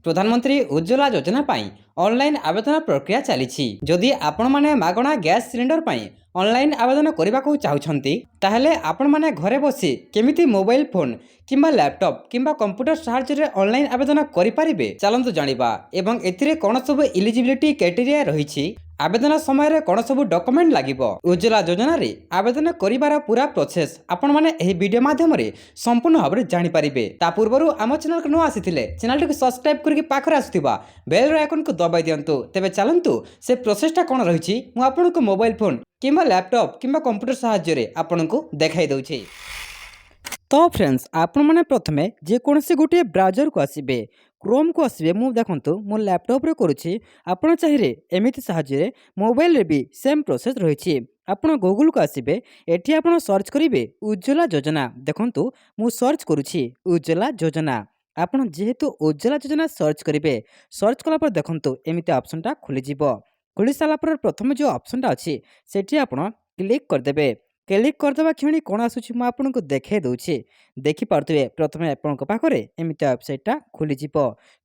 प्रधानमंत्री उज्ज्वला योजना पाई ऑनलाइन आवेदन प्रक्रिया चली। जदि आपण माने मागणा गैस सिलिंडर पाई ऑनलाइन आवेदन करने को चाहते ताहले आपण माने घरे बसी केमिति मोबाइल फोन किंबा लैपटॉप किंबा कंप्यूटर साहाय्य ऑनलाइन आवेदन करें चलतु जानिबा एवं एथिरे कौन सब एलिजिबिलिटी क्राइटेरिया रही आवेदन समय कौन सब डॉक्यूमेंट लागिबो उज्ज्वला योजना रे आवेदन करिवार पूरा प्रोसेस आपण माने एही वीडियो माध्यम रे संपूर्ण भाव जानि पारिबे। ता पूर्वरु आम चैनल को न आसीथिले चैनल को सब्सक्राइब करके पाखरे आसुथिबा बेल आइकन को दबाई दियंतु। तेबे चलंतु से प्रोसेसटा कोन रहिछि मु आपनको मोबाइल फोन किंबा लैपटॉप किंबा कंप्यूटर साहाय्य रे आपनको देखाई दउछि। तो फ्रेंड्स आपण माने प्रथमे जे कोनसे गोटे ब्राउजर को आसीबे क्रोम को आसबे मु देखंतु मो लैपटॉप रे करूछि आपण चाहिए एमिति साहाय्य रे मोबाइल रे भी सेम प्रोसेस रहिछि। आपण गूगल को आसबे एठी आपण सर्च करिवे उज्ज्वला योजना देखंतु मु सर्च करूछि उज्ज्वला योजना। आपण जेहेतु उज्ज्वला योजना सर्च करिवे सर्च कला पर देखंतु एमिति ऑप्शनटा खुली जिवो। खुली साला पर प्रथम जो ऑप्शनटा अछि सेठी आपण क्लिक कर देबे। क्लिक करदेवा क्षणी कौन आसूँ मुझे आपको देखे दूसरी देखिपे प्रथम आपण पाखे एमती वेबसाइटा खोलीज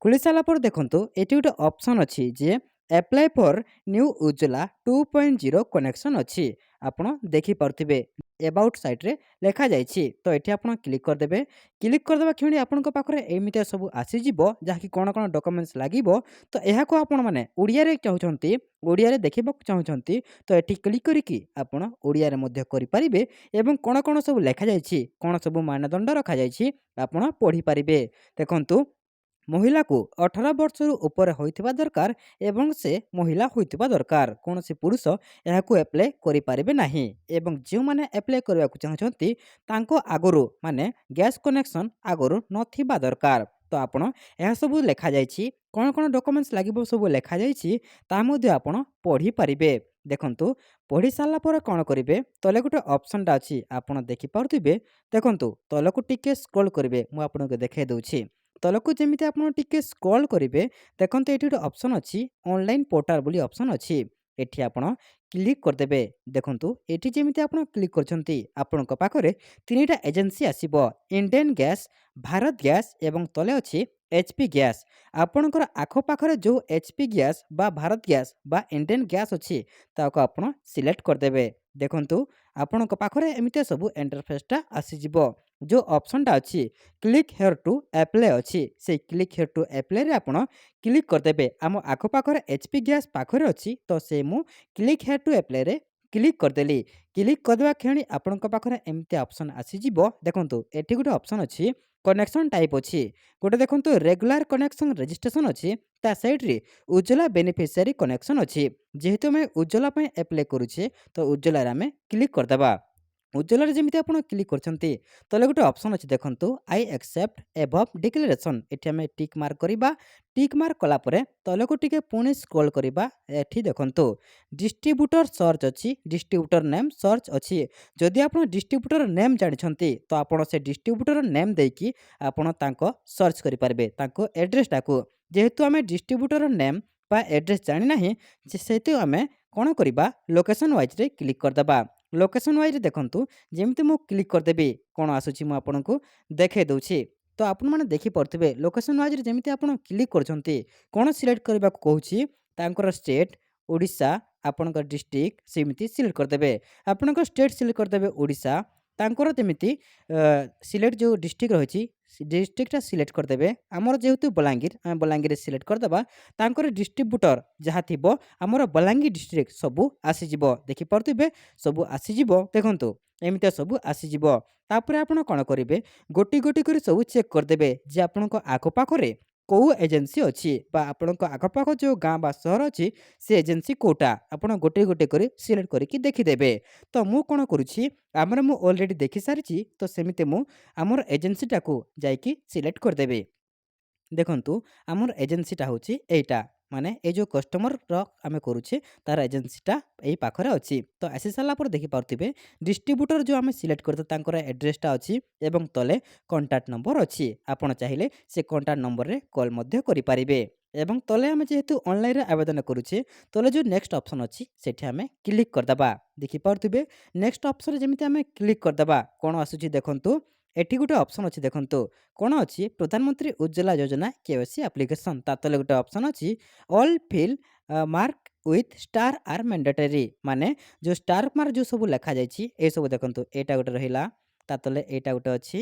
खोली सारापर देखूँ ये गोटे ऑप्शन अच्छी जे apply for new Ujjwala 2.0 connection अच्छी आपण देखिपे एबाउट साइट रे लिखा जाइए। तो ये आप क्लिक करदे क्लिक करदेवा क्षणी आपण पाखे एमती सब आसीज जहाँकि कौन कौन डॉक्यूमेंट्स लगे। तो यह आपण मैंने ओडिया चाहते ओडिया देखा चाहते तो ये क्लिक करके आपण ओडिया करें एवं कौन कौन सब लिखा जाइए कौन सब मानदंड रखा जाइए आपण पढ़ी पारे। देखु महिला को 18 वर्ष ऊपर होइथिबा दरकार एवं से महिला होइथिबा दरकार कौन से पुरुष यह एप्लाई करें नहीं एवं जो मैंने एप्लाई करने को चाहते आगुरी माने गैस कनेक्शन आगुरी नथिबा दरकार। तो आपण यह सब लिखा जाइए कौन कौन डॉक्यूमेंट्स लगे सब लिखा जाइए आपण पढ़ी पारे। देखंतु पढ़ी सारा पर कौन करेंगे तले गोटे ऑप्शनटा अच्छी आपड़ देखिपे देखंतु तलक टिके स्क्रॉल करेंगे मुझे आपको देखाई दूसरी तलक जमी आप स्क्रॉल करेंगे देखो ये गोटे ऑप्शन अच्छी ऑनलाइन पोर्टाल बोली ऑप्शन अच्छी एठी आपण क्लिक करदे। देखंतु एठी जेमिति आपण क्लिक करछंती आपणक पाखरे तीनटा एजेंसी आसीबो इंडियन गैस भारत गैस एवं तले अच्छी एचपी गैस। आपणकर आख पाखरे जो एचपी गैस बा भारत गैस बा इंडियन गैस अच्छी ताको आपण सिलेक्ट करदे। देखंतु आपणक पाखरे एमिते सब इंटरफेसटा आसीजिबो जो ऑप्शनटा अच्छी क्लिक हेयर टू अप्लाई अच्छी से क्लिक हेयर टू अप्लाई रे आपण क्लिक करदे। आम आख पाखरे एचपी गैस पाखरे अच्छी तो से मु क्लिक हेयर टू अप्लाई रे क्लिक करदेली। क्लिक करदेवा क्षणी आपण पाखरे एमती ऑप्शन आसीजिबो। देखंतु एठी गोटे ऑप्शन अच्छी कनेक्शन टाइप अच्छी गोटे देखंतु रेगुलर कनेक्शन रजिस्ट्रेशन अच्छी ता साइड रे उज्ज्वला बेनिफिशियरी कनेक्शन अच्छी जेहेतु आम उज्ज्वला एप्लाई करुचे तो उज्ज्वला आम क्लिक करदेबा। उज्ज्वला जमी आप क्लिक करते तले गोटे ऑप्शन अच्छी देखंतु आई एक्सेप्ट एबव डिक्लेरेशन एठी आम टिक मार्क करवा टिक मार्क कलापर तलक टिके पुणी स्क्रॉल करवा एठी देखंतु डिस्ट्रीब्यूटर सर्च अच्छी डिस्ट्रीब्यूटर नेम सर्च अच्छी जदि आप डिस्ट्रीब्यूटर नेम जानते तो आपड़ से डिस्ट्रीब्यूटर नेम देकी आपड़ सर्च करेंगे तांको एड्रेसटा को जेहेतु आम डिस्ट्रीब्यूटर नेम बा एड्रेस जानी ना से आम कौन करवा लोकेशन वाइज रे क्लिक करदे। लोकेशन वाइज देखंतु जेमती मु क्लिक करदेबी कौन आसूची मु आपनको देखे दूची। तो आपण माने देखि पड़थिबे लोकेशन वाइज रे जेमती आपण क्लिक करछंती कौन सिलेक्ट करबा को कहूची तांकर स्टेट ओडिशा आपणकर डिस्ट्रिक्ट सेमिति सिलेक्ट करदेबे। आपणकर स्टेट सिलेक्ट करदेबे ओडिशा तांकर जेमिति सिलेक्ट जो डिस्ट्रिक्ट रही डिस्ट्रिक्टा सिलेक्ट करदेबे। आमर जेहेतु बलांगीर आम बलांगीर सिलेक्ट करदेबा तांकर डिस्ट्रीब्यूटर जहाँ थी आमर बलांगीर डिस्ट्रिक्ट सबू आसीजिब देखिपे सबू आसीजिब। देखंतु एमती सब आसीजिब तापर आपण कौन करेंगे गोटी गोटी कर सब चेक करदेबे जे आपणक आखपाखरे कौ एजेंसी अच्छी आपण आखपाख जो गाँ बा सहर अच्छी से एजेंसी कोटा आपण गोटे गोटे कर सिलेक्ट करके देखीदेवे। तो मु कौन करुँची आमर मु ऑलरेडी देखी सारी तो सेमती मु आमर एजेंसीटा को जाइकी सिलेक्ट करदेबी। देखंतु आमर एजेंसीटा होची एटा माने ए जो कस्टमर आम करुचे तार एजेंसीटा यही पाखरे अच्छी। तो आसी सारा पर देखिपे डिस्ट्रीब्यूटर जो आम सिलेक्ट करते एड्रेसटा अच्छी एवं तले कॉन्टैक्ट नंबर अच्छी आपड़ चाहिए से कॉन्टैक्ट नंबर रे कॉल मध्य करें एवं तले आम जेहेतु ऑनलाइन रे आवेदन करुचे तले जो नेक्स्ट ऑप्शन अच्छी सेठी आम क्लिक करदे। देखिपे नेक्स्ट ऑप्शन जमी आम क्लिक करदे कौन आसूची देखंतु ଏଠି ଗୋଟେ ଅପସନ୍ ଅଛି ଦେଖନ୍ତୁ କ'ଣ ଅଛି ପ୍ରଧାନମନ୍ତ୍ରୀ ଉଜ୍ଜ୍ୱଲା ଯୋଜନା କେୱାଇସି ଆପ୍ଲିକେସନ୍ ତା ତଳେ ଗୋଟେ ଅପସନ୍ ଅଛି all field mark with star are mandatory ମାନେ ଯେଉଁ ଷ୍ଟାର ମାର୍କ ଯେଉଁ ସବୁ ଲେଖାଯାଇଛି ଏସବୁ ଦେଖନ୍ତୁ ଏଇଟା ଗୋଟେ ରହିଲା ତା ତଳେ ଏଇଟା ଗୋଟେ ଅଛି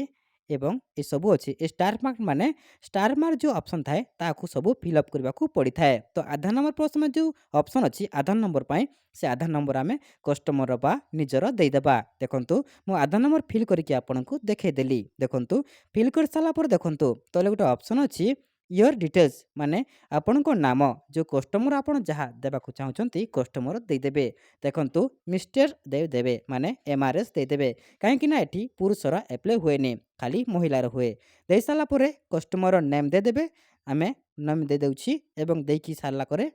ଏବଂ ଏସବୁ ଅଛି ଏ ଷ୍ଟାର ମାର୍କ ମାନେ ଷ୍ଟାର ମାର୍କ ଯେଉଁ ଅପସନ୍ ଥାଏ ତାକୁ ସବୁ ଫିଲ୍ଅପ୍ କରିବାକୁ ପଡ଼ିଥାଏ ତ ଆଧାର ନମ୍ବର ପ୍ରଥମେ ଯେଉଁ ଅପସନ୍ ଅଛି ଆଧାର ନମ୍ବର ପାଇଁ ସେ ଆଧାର ନମ୍ବର ଆମେ କଷ୍ଟମର ବା ନିଜର ଦେଇଦେବା ଦେଖନ୍ତୁ ମୁଁ ଆଧାର ନମ୍ବର ଫିଲ୍ କରିକି ଆପଣଙ୍କୁ ଦେଖେଇଦେଲି ଦେଖନ୍ତୁ ଫିଲ୍ କରିସାରିଲା ପରେ ଦେଖନ୍ତୁ ତଳେ ଗୋଟେ ଅପସନ୍ ଅଛି ୟୋର ଡିଟେଲ୍ସ ମାନେ ଆପଣଙ୍କ ନାମ ଯେଉଁ କଷ୍ଟମର ଆପଣ ଯାହା ଦେବାକୁ ଚାହୁଁଛନ୍ତି କଷ୍ଟମର ଦେଇଦେବେ ଦେଖନ୍ତୁ ମିଷ୍ଟର ଦେଇଦେବେ ମାନେ MRS ଦେଇଦେବେ କାହିଁକି ନା ଏଠି ପୁରୁଷର ଆପ୍ଲାଏ ହୁଏନି ଖାଲି ମହିଳାର ହୁଏ ଦେଇସାରିଲା ପରେ କଷ୍ଟମର ନେମ୍ ଦେଇଦେବେ ଆମେ ନେମ୍ ଦେଇଦେଉଛି ଏବଂ ଦେଇକି ସାରିଲା ପରେ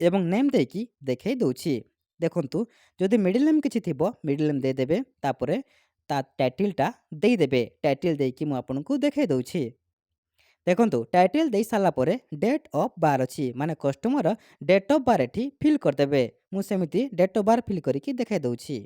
ଏବଂ ନେମ୍ ଦେଇକି ଦେଖେଇ ଦେଉଛି ଦେଖନ୍ତୁ ଯଦି ମିଡ଼ିଲ୍ ନେମ୍ କିଛି ଥିବ ମିଡ଼ିଲ୍ ନେମ୍ ଦେଇଦେବେ ତାପରେ ତା ଟାଇଟଲ୍ଟା ଦେଇଦେବେ ଟାଇଟଲ୍ ଦେଇକି ମୁଁ ଆପଣଙ୍କୁ ଦେଖେଇ ଦେଉଛି ଦେଖନ୍ତୁ ଟାଇଟଲ୍ ଦେଇ ସାରିଲା ପରେ ଡେଟ୍ ଅଫ୍ ବାର ଅଛି ମାନେ କଷ୍ଟମର ଡେଟ୍ ଅଫ୍ ବାର ଏଠି ଫିଲ୍ କରିଦେବେ ମୁଁ ସେମିତି ଡେଟ୍ ଅଫ୍ ବାର ଫିଲ୍ କରିକି ଦେଖାଇ ଦେଉଛି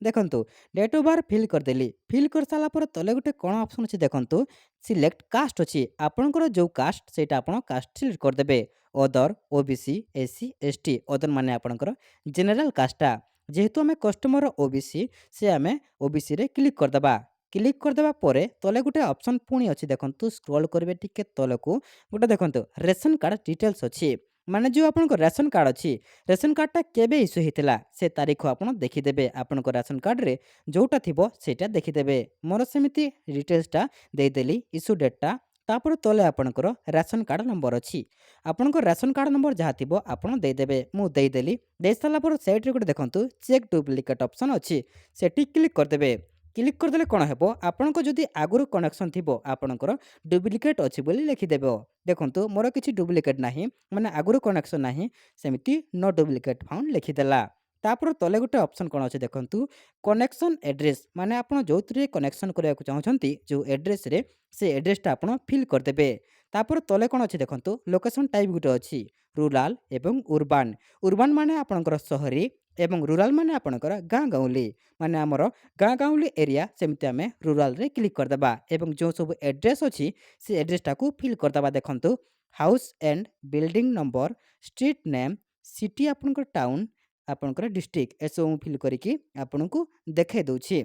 ଦେଖନ୍ତୁ ଡେଟ୍ ଅଫ୍ ବାର ଫିଲ୍ କରିଦେଲି ଫିଲ୍ କରିସାରିଲା ପରେ ତଳେ ଗୋଟେ କ'ଣ ଅପସନ୍ ଅଛି ଦେଖନ୍ତୁ ସିଲେକ୍ଟ କାଷ୍ଟ ଅଛି ଆପଣଙ୍କର ଯେଉଁ କାଷ୍ଟ ସେଇଟା ଆପଣ କାଷ୍ଟ ସିଲେକ୍ଟ କରିଦେବେ other OBC SC ST other ମାନେ ଆପଣଙ୍କର ଜେନେରାଲ କାଷ୍ଟଟା ଯେହେତୁ ଆମେ କଷ୍ଟମର OBC ସେ ଆମେ OBCରେ କ୍ଲିକ୍ କରିଦେବା କ୍ଲିକ୍ କରିଦେବା ପରେ ତଳେ ଗୋଟେ ଅପସନ୍ ପୁଣି ଅଛି ଦେଖନ୍ତୁ ସ୍କ୍ରୋଲ୍ କରିବେ ଟିକେ ତଳକୁ ଗୋଟେ ଦେଖନ୍ତୁ ରେସନ୍ କାର୍ଡ଼ ଡିଟେଲ୍ସ ଅଛି ମାନେ ଯେଉଁ ଆପଣଙ୍କ ରେସନ୍ କାର୍ଡ଼ ଅଛି ରେସନ୍ କାର୍ଡ଼ଟା କେବେ ଇସ୍ୟୁ ହେଇଥିଲା ସେ ତାରିଖ ଆପଣ ଦେଖିଦେବେ ଆପଣଙ୍କ ରେସନ୍ କାର୍ଡ଼ରେ ଯେଉଁଟା ଥିବ ସେଇଟା ଦେଖିଦେବେ ମୋର ସେମିତି ଡିଟେଲ୍ସଟା ଦେଇଦେଲି ଇସ୍ୟୁ ଡେଟ୍ଟା ତାପରେ ତଳେ ଆପଣଙ୍କର ରେସନ୍ କାର୍ଡ଼ ନମ୍ବର ଅଛି ଆପଣଙ୍କ ରେସନ୍ କାର୍ଡ଼ ନମ୍ବର ଯାହା ଥିବ ଆପଣ ଦେଇଦେବେ ମୁଁ ଦେଇଦେଲି ଦେଇସାରିଲା ପରେ ସାଇଡ଼୍ରେ ଗୋଟେ ଦେଖନ୍ତୁ ଚେକ୍ ଡୁପ୍ଲିକେଟ୍ ଅପସନ୍ ଅଛି ସେଠି କ୍ଲିକ୍ କରିଦେବେ କ୍ଲିକ୍ କରିଦେଲେ କ'ଣ ହେବ ଆପଣଙ୍କ ଯଦି ଆଗରୁ କନେକ୍ସନ୍ ଥିବ ଆପଣଙ୍କର ଡୁପ୍ଲିକେଟ୍ ଅଛି ବୋଲି ଲେଖିଦେବ ଦେଖନ୍ତୁ ମୋର କିଛି ଡୁପ୍ଲିକେଟ୍ ନାହିଁ ମାନେ ଆଗରୁ କନେକ୍ସନ୍ ନାହିଁ ସେମିତି ନୋ ଡୁପ୍ଲିକେଟ୍ ଫାଉଣ୍ଡ ଲେଖିଦେଲା ତାପରେ ତଳେ ଗୋଟେ ଅପସନ୍ କ'ଣ ଅଛି ଦେଖନ୍ତୁ କନେକ୍ସନ୍ ଆଡ୍ରେସ୍ ମାନେ ଆପଣ ଯେଉଁଥିରେ କନେକ୍ସନ୍ କରିବାକୁ ଚାହୁଁଛନ୍ତି ଯେଉଁ ଆଡ୍ରେସ୍ରେ ସେ ଆଡ୍ରେସ୍ଟା ଆପଣ ଫିଲ୍ କରିଦେବେ ତାପରେ ତଳେ କ'ଣ ଅଛି ଦେଖନ୍ତୁ ଲୋକେସନ୍ ଟାଇପ୍ ଗୋଟେ ଅଛି ରୁରାଲ୍ ଏବଂ ଉର୍ବାନ୍ ଉର୍ବାନ୍ ମାନେ ଆପଣଙ୍କର ସହରୀ ଏବଂ ରୁରାଲ୍ ମାନେ ଆପଣଙ୍କର ଗାଁ ଗାଉଁଲି ମାନେ ଆମର ଗାଁ ଗାଉଁଲି ଏରିଆ ସେମିତି ଆମେ ରୁରାଲ୍ରେ କ୍ଲିକ୍ କରିଦେବା ଏବଂ ଯେଉଁ ସବୁ ଆଡ୍ରେସ୍ ଅଛି ସେ ଆଡ୍ରେସ୍ଟାକୁ ଫିଲ୍ କରିଦେବା ଦେଖନ୍ତୁ house and building number street name city ଆପଣଙ୍କର ଟାଉନ୍ ଆପଣଙ୍କର ଡିଷ୍ଟ୍ରିକ୍ଟ ଏସବୁ ମୁଁ ଫିଲ୍ କରିକି ଆପଣଙ୍କୁ ଦେଖାଇ ଦେଉଛି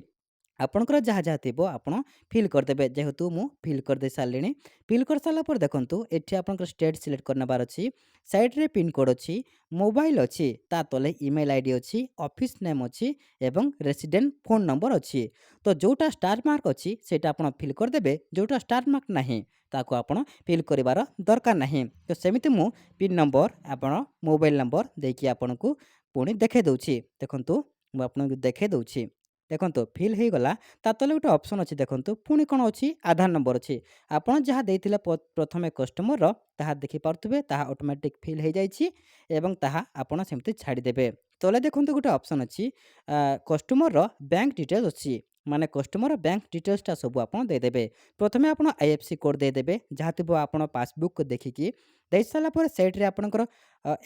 ଆପଣଙ୍କର ଯାହା ଯାହା ଥିବ ଆପଣ ଫିଲ୍ କରିଦେବେ ଯେହେତୁ ମୁଁ ଫିଲ୍ କରିଦେଇ ସାରିଲିଣି ଫିଲ୍ କରିସାରିଲା ପରେ ଦେଖନ୍ତୁ ଏଠି ଆପଣଙ୍କର ଷ୍ଟେଟ୍ ସିଲେକ୍ଟ କରିନେବାର ଅଛି ସାଇଡ଼୍ରେ ପିନ୍କୋଡ଼୍ ଅଛି ମୋବାଇଲ୍ ଅଛି ତା ତଳେ ଇମେଲ୍ ଆଇଡ଼ି ଅଛି ଅଫିସ୍ ନେମ୍ ଅଛି ଏବଂ ରେସିଡେଣ୍ଟ ଫୋନ୍ ନମ୍ବର ଅଛି ତ ଯେଉଁଟା ଷ୍ଟାର ମାର୍କ ଅଛି ସେଇଟା ଆପଣ ଫିଲ୍ କରିଦେବେ ଯେଉଁଟା ଷ୍ଟାର ମାର୍କ ନାହିଁ ତାକୁ ଆପଣ ଫିଲ୍ କରିବାର ଦରକାର ନାହିଁ ତ ସେମିତି ମୁଁ ପିନ୍ ନମ୍ବର ଆପଣ ମୋବାଇଲ୍ ନମ୍ବର ଦେଇକି ଆପଣଙ୍କୁ ପୁଣି ଦେଖାଇ ଦେଉଛି ଦେଖନ୍ତୁ ମୁଁ ଆପଣଙ୍କୁ ଦେଖାଇ ଦେଉଛି ଦେଖନ୍ତୁ ଫିଲ୍ ହେଇଗଲା ତା ତଳେ ଗୋଟେ ଅପସନ୍ ଅଛି ଦେଖନ୍ତୁ ପୁଣି କ'ଣ ଅଛି ଆଧାର ନମ୍ବର ଅଛି ଆପଣ ଯାହା ଦେଇଥିଲେ ପ୍ରଥମେ କଷ୍ଟମରର ତାହା ଦେଖିପାରୁଥିବେ ତାହା ଅଟୋମେଟିକ୍ ଫିଲ୍ ହେଇଯାଇଛି ଏବଂ ତାହା ଆପଣ ସେମିତି ଛାଡ଼ିଦେବେ ତଳେ ଦେଖନ୍ତୁ ଗୋଟେ ଅପସନ୍ ଅଛି କଷ୍ଟମରର ବ୍ୟାଙ୍କ ଡିଟେଲ୍ସ ଅଛି ମାନେ କଷ୍ଟମର ବ୍ୟାଙ୍କ ଡିଟେଲ୍ସଟା ସବୁ ଆପଣ ଦେଇଦେବେ ପ୍ରଥମେ ଆପଣ IFSC କୋଡ଼୍ ଦେଇଦେବେ ଯାହା ଥିବ ଆପଣ ପାସବୁକ୍ ଦେଖିକି ଦେଇସାରିଲା ପରେ ସେଇଠିରେ ଆପଣଙ୍କର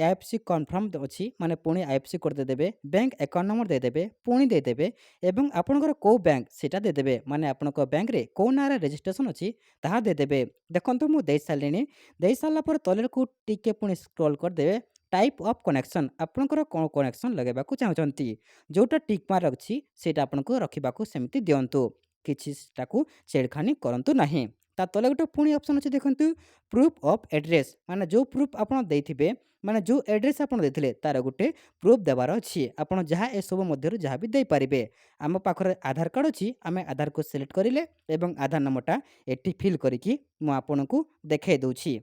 IFSC କନଫର୍ମ ଅଛି ମାନେ ପୁଣି IFSC କୋଡ଼୍ ଦେଇଦେବେ ବ୍ୟାଙ୍କ ଆକାଉଣ୍ଟ ନମ୍ବର ଦେଇଦେବେ ପୁଣି ଦେଇଦେବେ ଏବଂ ଆପଣଙ୍କର କେଉଁ ବ୍ୟାଙ୍କ ସେଇଟା ଦେଇଦେବେ ମାନେ ଆପଣଙ୍କ ବ୍ୟାଙ୍କରେ କେଉଁ ନାଁରେ ରେଜିଷ୍ଟ୍ରେସନ୍ ଅଛି ତାହା ଦେଇଦେବେ ଦେଖନ୍ତୁ ମୁଁ ଦେଇସାରିଲିଣି ଦେଇସାରିଲା ପରେ ତଳକୁ ଟିକେ ପୁଣି ସ୍କ୍ରୋଲ୍ କରିଦେବେ ଟାଇପ୍ ଅଫ୍ କନେକ୍ସନ୍ ଆପଣଙ୍କର କ'ଣ କନେକ୍ସନ୍ ଲଗାଇବାକୁ ଚାହୁଁଛନ୍ତି ଯେଉଁଟା ଟିକ୍ ମାର୍କ ଅଛି ସେଇଟା ଆପଣଙ୍କୁ ରଖିବାକୁ ସେମିତି ଦିଅନ୍ତୁ କିଛି ତାକୁ ଛେଡ଼ଖାନି କରନ୍ତୁ ନାହିଁ ତା ତଳେ ଗୋଟେ ପୁଣି ଅପସନ୍ ଅଛି ଦେଖନ୍ତୁ ପ୍ରୁଫ୍ ଅଫ୍ ଆଡ୍ରେସ୍ ମାନେ ଯେଉଁ ପ୍ରୁଫ୍ ଆପଣ ଦେଇଥିବେ ମାନେ ଯେଉଁ ଆଡ୍ରେସ୍ ଆପଣ ଦେଇଥିଲେ ତାର ଗୋଟେ ପ୍ରୁଫ୍ ଦେବାର ଅଛି ଆପଣ ଯାହା ଏସବୁ ମଧ୍ୟରୁ ଯାହା ବି ଦେଇପାରିବେ ଆମ ପାଖରେ ଆଧାର କାର୍ଡ଼ ଅଛି ଆମେ ଆଧାରକୁ ସିଲେକ୍ଟ କରିଲେ ଏବଂ ଆଧାର ନମ୍ବରଟା ଏଠି ଫିଲ୍ କରିକି ମୁଁ ଆପଣଙ୍କୁ ଦେଖାଇ ଦେଉଛି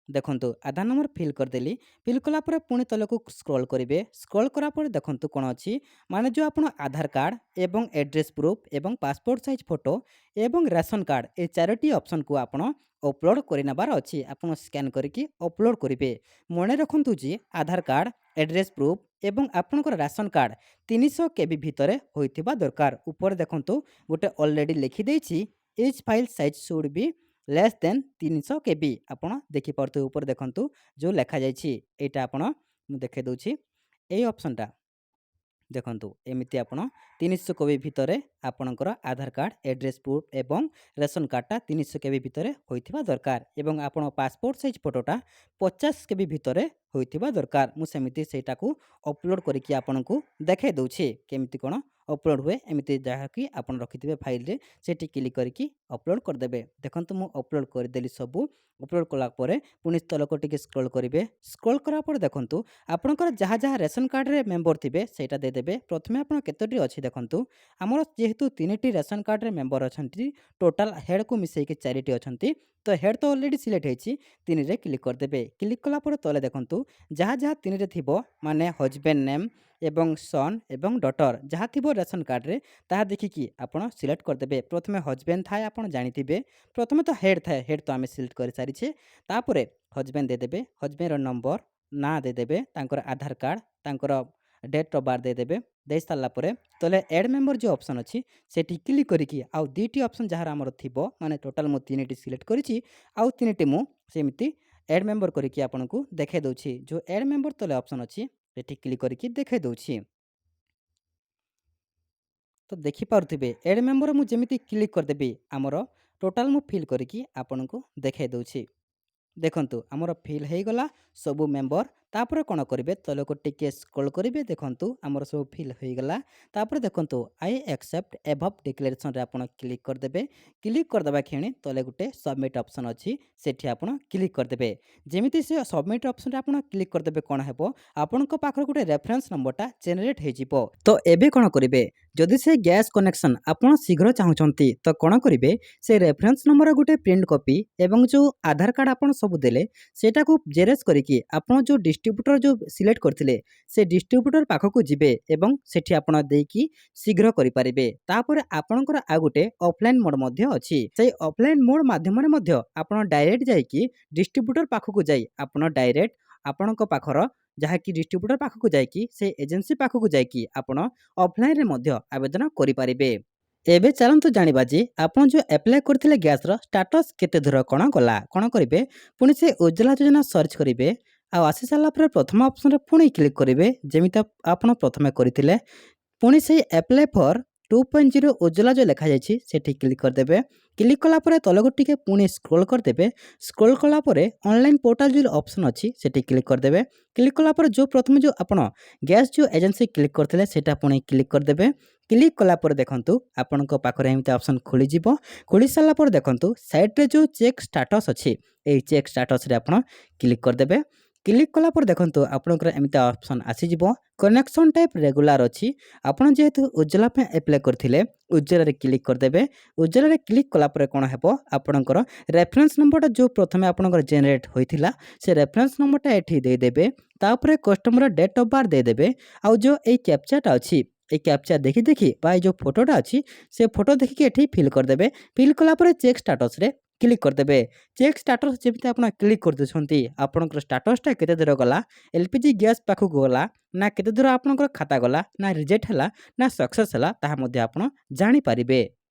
ଦେଖନ୍ତୁ ଆଧାର ନମ୍ବର ଫିଲ୍ କରିଦେଲି ଫିଲ୍ କଲା ପରେ ପୁଣି ତଳକୁ ସ୍କ୍ରୋଲ୍ କରିବେ ସ୍କ୍ରୋଲ୍ କଲା ପରେ ଦେଖନ୍ତୁ କ'ଣ ଅଛି ମାନେ ଯେଉଁ ଆପଣ ଆଧାର କାର୍ଡ଼ ଏବଂ ଆଡ୍ରେସ୍ ପ୍ରୁଫ୍ ଏବଂ ପାସପୋର୍ଟ ସାଇଜ୍ ଫଟୋ ଏବଂ ରେସନ୍ କାର୍ଡ଼ ଏ ଚାରୋଟି ଅପସନ୍କୁ ଆପଣ ଅପଲୋଡ଼ କରିନେବାର ଅଛି ଆପଣ ସ୍କାନ୍ କରିକି ଅପଲୋଡ଼ କରିବେ ମନେ ରଖନ୍ତୁ ଯେ ଆଧାର କାର୍ଡ଼ ଆଡ୍ରେସ୍ ପ୍ରୁଫ୍ ଏବଂ ଆପଣଙ୍କର ରାସନ୍ କାର୍ଡ଼ 300 KB ଭିତରେ ହୋଇଥିବା ଦରକାର ଉପରେ ଦେଖନ୍ତୁ ଗୋଟେ ଅଲରେଡ଼ି ଲେଖିଦେଇଛି each file size should be less than 300 KB ଆପଣ ଦେଖିପାରୁଥିବେ ଉପରେ ଦେଖନ୍ତୁ ଯେଉଁ ଲେଖାଯାଇଛି ଏଇଟା ଆପଣ ମୁଁ ଦେଖାଇ ଦେଉଛି ଏଇ ଅପସନ୍ଟା ଦେଖନ୍ତୁ ଏମିତି ଆପଣ 300 କେବି ଭିତରେ ଆପଣଙ୍କର ଆଧାର କାର୍ଡ଼ ଏଡ୍ରେସ୍ ପ୍ରୁଫ୍ ଏବଂ ରେସନ୍ କାର୍ଡ଼ଟା 300 କେବି ଭିତରେ ହୋଇଥିବା ଦରକାର ଏବଂ ଆପଣ ପାସପୋର୍ଟ ସାଇଜ୍ ଫଟୋଟା 50 କେବି ଭିତରେ ହୋଇଥିବା ଦରକାର। ମୁଁ ସେମିତି ସେଇଟାକୁ ଅପଲୋଡ଼ କରିକି ଆପଣଙ୍କୁ ଦେଖାଇ ଦେଉଛି କେମିତି କ'ଣ ଅପଲୋଡ଼ ହୁଏ। ଏମିତି ଯାହାକି ଆପଣ ରଖିଥିବେ ଫାଇଲରେ ସେଠି କ୍ଲିକ୍ କରିକି ଅପଲୋଡ଼ କରିଦେବେ। ଦେଖନ୍ତୁ ମୁଁ ଅପଲୋଡ଼ କରିଦେଲି ସବୁ। ଅପଲୋଡ଼ କଲା ପରେ ପୁଣି ତଳକୁ ଟିକେ ସ୍କ୍ରୋଲ୍ କରିବେ। ସ୍କ୍ରୋଲ୍ କଲା ପରେ ଦେଖନ୍ତୁ ଆପଣଙ୍କର ଯାହା ଯାହା ରେସନ୍ କାର୍ଡ଼ରେ ମେମ୍ବର ଥିବେ ସେଇଟା ଦେଇଦେବେ। ପ୍ରଥମେ ଆପଣ କେତୋଟି ଅଛି ଦେଖନ୍ତୁ। ଆମର ଯେହେତୁ 3ଟି ରେସନ୍ କାର୍ଡ଼ରେ ମେମ୍ବର ଅଛନ୍ତି, ଟୋଟାଲ୍ ହେଡ଼୍‌କୁ ମିଶାଇକି 4ଟି ଅଛନ୍ତି। ତ ହେଡ଼୍ ତ ଅଲରେଡ଼ି ସିଲେକ୍ଟ ହେଇଛି, 3ରେ କ୍ଲିକ୍ କରିଦେବେ। କ୍ଲିକ୍ କଲା ପରେ ତଳେ ଦେଖନ୍ତୁ ଯାହା ଯାହା 3ରେ ଥିବ ମାନେ ହଜବେଣ୍ଡ ନେମ୍ ଏବଂ ସନ୍ ଏବଂ ଡଟର୍ ଯାହା ଥିବ ରେସନ୍ କାର୍ଡ଼ରେ ତାହା ଦେଖିକି ଆପଣ ସିଲେକ୍ଟ କରିଦେବେ। ପ୍ରଥମେ ହଜବେଣ୍ଡ ଥାଏ ଆପଣ ଜାଣିଥିବେ। ପ୍ରଥମେ ତ ହେଡ଼୍ ଥାଏ, ହେଡ଼୍ ତ ଆମେ ସିଲେକ୍ଟ କରିସାରିଛେ। ତାପରେ ହଜବେଣ୍ଡ ଦେଇଦେବେ, ହଜବେଣ୍ଡର ନମ୍ବର, ନାଁ ଦେଇଦେବେ, ତାଙ୍କର ଆଧାର କାର୍ଡ଼, ତାଙ୍କର ଡେଟ୍ ଅଫ୍ ବାର୍ଥ ଦେଇଦେବେ। ଦେଇସାରିଲା ପରେ ତଳେ ଏଡ୍ ମେମ୍ବର ଯେଉଁ ଅପସନ୍ ଅଛି ସେଠି କ୍ଲିକ୍ କରିକି ଆଉ 2ଟି ଅପସନ୍ ଯାହାର ଆମର ଥିବ ମାନେ ଟୋଟାଲ୍ ମୁଁ 3ଟି ସିଲେକ୍ଟ କରିଛି, ଆଉ 3ଟି ମୁଁ ସେମିତି ଏଡ୍ ମେମ୍ବର କରିକି ଆପଣଙ୍କୁ ଦେଖାଇ ଦେଉଛି। ଯେଉଁ ଏଡ୍ ମେମ୍ବର ତଳେ ଅପସନ୍ ଅଛି ସେଠି କ୍ଲିକ୍ କରିକି ଦେଖାଇ ଦେଉଛି। ତ ଦେଖିପାରୁଥିବେ ଏଡ୍ ମେମ୍ବର ମୁଁ ଯେମିତି କ୍ଲିକ୍ କରିଦେବି ଆମର ଟୋଟାଲ୍ ମୁଁ ଫିଲ୍ କରିକି ଆପଣଙ୍କୁ ଦେଖାଇ ଦେଉଛି। ଦେଖନ୍ତୁ ଆମର ଫିଲ୍ ହେଇଗଲା ସବୁ ମେମ୍ବର। ତାପରେ କ'ଣ କରିବେ ତଳକୁ ଟିକେ ସ୍କ୍ରୋଲ୍ କରିବେ। ଦେଖନ୍ତୁ ଆମର ସବୁ ଫିଲ୍ ହୋଇଗଲା। ତାପରେ ଦେଖନ୍ତୁ ଆଇ ଆକ୍ସେପ୍ଟ ଏଭବ୍ ଡିକ୍ଲାରେସନ୍‌ରେ ଆପଣ କ୍ଲିକ୍ କରିଦେବେ। କ୍ଲିକ୍ କରିଦେବା କ୍ଷଣି ତଳେ ଗୋଟେ ସବମିଟ୍ ଅପସନ୍ ଅଛି ସେଠି ଆପଣ କ୍ଲିକ୍ କରିଦେବେ। ଯେମିତି ସେ ସବମିଟ୍ ଅପସନ୍‌ରେ ଆପଣ କ୍ଲିକ୍ କରିଦେବେ କ'ଣ ହେବ ଆପଣଙ୍କ ପାଖରେ ଗୋଟେ ରେଫରେନ୍ସ ନମ୍ବରଟା ଜେନେରେଟ୍ ହେଇଯିବ। ତ ଏବେ କ'ଣ କରିବେ ଯଦି ସେ ଗ୍ୟାସ୍ କନେକ୍ସନ୍ ଆପଣ ଶୀଘ୍ର ଚାହୁଁଛନ୍ତି ତ କ'ଣ କରିବେ ସେ ରେଫରେନ୍ସ ନମ୍ବର ଗୋଟେ ପ୍ରିଣ୍ଟ କପି ଏବଂ ଯେଉଁ ଆଧାର କାର୍ଡ଼ ଆପଣ ସବୁ ଦେଲେ ସେଇଟାକୁ ଜେରକ୍ସ କରିକି ଆପଣ ଯେଉଁ ଡିଷ୍ଟ୍ରିବ୍ୟୁଟର ଯେଉଁ ସିଲେକ୍ଟ କରିଥିଲେ ସେ ଡିଷ୍ଟ୍ରିବ୍ୟୁଟର ପାଖକୁ ଯିବେ ଏବଂ ସେଠି ଆପଣ ଦେଇକି ଶୀଘ୍ର କରିପାରିବେ। ତାପରେ ଆପଣଙ୍କର ଆଉ ଗୋଟେ ଅଫଲାଇନ୍ ମୋଡ଼ ମଧ୍ୟ ଅଛି। ସେଇ ଅଫଲାଇନ୍ ମୋଡ଼ ମାଧ୍ୟମରେ ମଧ୍ୟ ଆପଣ ଡାଇରେକ୍ଟ ଯାଇକି ଡିଷ୍ଟ୍ରିବ୍ୟୁଟର ପାଖକୁ ଯାଇ ଆପଣ ଡାଇରେକ୍ଟ ଆପଣଙ୍କ ପାଖର ଯାହାକି ଡିଷ୍ଟ୍ରିବ୍ୟୁଟର ପାଖକୁ ଯାଇକି ସେ ଏଜେନ୍ସି ପାଖକୁ ଯାଇକି ଆପଣ ଅଫଲାଇନ୍‌ରେ ମଧ୍ୟ ଆବେଦନ କରିପାରିବେ। ଏବେ ଚାଲନ୍ତୁ ଜାଣିବା ଯେ ଆପଣ ଯେଉଁ ଆପ୍ଲାଏ କରିଥିଲେ ଗ୍ୟାସ୍‌ର ଷ୍ଟାଟସ୍ କେତେ ଦୂର କ'ଣ ଗଲା। କ'ଣ କରିବେ ପୁଣି ସେ ଉଜ୍ଜ୍ୱଲା ଯୋଜନା ସର୍ଚ୍ଚ କରିବେ। ଆଉ ଆସି ସାରିଲା ପରେ ପ୍ରଥମ ଅପସନ୍‌ରେ ପୁଣି କ୍ଲିକ୍ କରିବେ ଯେମିତି ଆପଣ ପ୍ରଥମେ କରିଥିଲେ। ପୁଣି ସେଇ ଆପ୍ଲାଏ ଫର୍ 2.0 ଉଜ୍ଜ୍ୱଲା ଯେଉଁ ଲେଖାଯାଇଛି ସେଠି କ୍ଲିକ୍ କରିଦେବେ। କ୍ଲିକ୍ କଲା ପରେ ତଳକୁ ଟିକେ ପୁଣି ସ୍କ୍ରୋଲ୍ କରିଦେବେ। ସ୍କ୍ରୋଲ୍ କଲା ପରେ ଅନଲାଇନ୍ ପୋର୍ଟାଲ୍ ଯେଉଁ ଅପସନ୍ ଅଛି ସେଠି କ୍ଲିକ୍ କରିଦେବେ। କ୍ଲିକ୍ କଲା ପରେ ଯେଉଁ ପ୍ରଥମେ ଯେଉଁ ଆପଣ ଗ୍ୟାସ୍ ଯେଉଁ ଏଜେନ୍ସି କ୍ଲିକ୍ କରିଥିଲେ ସେଇଟା ପୁଣି କ୍ଲିକ୍ କରିଦେବେ। କ୍ଲିକ୍ କଲା ପରେ ଦେଖନ୍ତୁ ଆପଣଙ୍କ ପାଖରେ ଏମିତି ଅପସନ୍ ଖୋଲିଯିବ। ଖୋଲି ସାରିଲା ପରେ ଦେଖନ୍ତୁ ସାଇଡ଼୍‌ରେ ଯେଉଁ ଚେକ୍ ଷ୍ଟାଟସ୍ ଅଛି ଏଇ ଚେକ୍ ଷ୍ଟାଟସ୍‌ରେ ଆପଣ କ୍ଲିକ୍ କରିଦେବେ। କ୍ଲିକ୍ କଲା ପରେ ଦେଖନ୍ତୁ ଆପଣଙ୍କର ଏମିତି ଅପସନ୍ ଆସିଯିବ। କନେକ୍ସନ୍ ଟାଇପ୍ ରେଗୁଲାର ଅଛି। ଆପଣ ଯେହେତୁ ଉଜ୍ଜ୍ୱଲା ପାଇଁ ଆପ୍ଲାଏ କରିଥିଲେ ଉଜ୍ଜ୍ୱଳାରେ କ୍ଲିକ୍ କରିଦେବେ। ଉଜ୍ଜ୍ୱଳାରେ କ୍ଲିକ୍ କଲା ପରେ କ'ଣ ହେବ ଆପଣଙ୍କର ରେଫରେନ୍ସ ନମ୍ବରଟା ଯେଉଁ ପ୍ରଥମେ ଆପଣଙ୍କର ଜେନେରେଟ୍ ହୋଇଥିଲା ସେ ରେଫରେନ୍ସ ନମ୍ବରଟା ଏଠି ଦେଇଦେବେ। ତାପରେ କଷ୍ଟମର ଡେଟ୍ ଅଫ୍ ବାର୍ଥ ଦେଇଦେବେ। ଆଉ ଯେଉଁ ଏଇ କ୍ୟାପଚାଟା ଅଛି এই ক্যাপচা দেখি দেখি বা এই যে ফটোটা ଅଛି ସେ ଫଟୋ ଦେଖିକି ଏଠି ଫିଲ୍ କରିଦେବେ। ଫିଲ୍ କଲା ପରେ ଚେକ୍ ଷ୍ଟାଟସ୍‌ରେ କ୍ଲିକ୍ କରିଦେବେ। ଚେକ୍ ଷ୍ଟାଟସ୍ ଯେମିତି ଆପଣ କ୍ଲିକ୍ କରିଦେଉଛନ୍ତି ଆପଣଙ୍କର ଷ୍ଟାଟସ୍‌ଟା କେତେ ଦୂର ଗଲା, ଏଲ୍‌ପିଜି ଗ୍ୟାସ୍ ପାଖକୁ ଗଲା ନା କେତେ ଦୂର ଆପଣଙ୍କର ଖାତା ଗଲା ନା ରିଜେକ୍ଟ ହେଲା ନା ସକ୍ସେସ୍ ହେଲା ତାହା ମଧ୍ୟ ଆପଣ ଜାଣିପାରିବେ।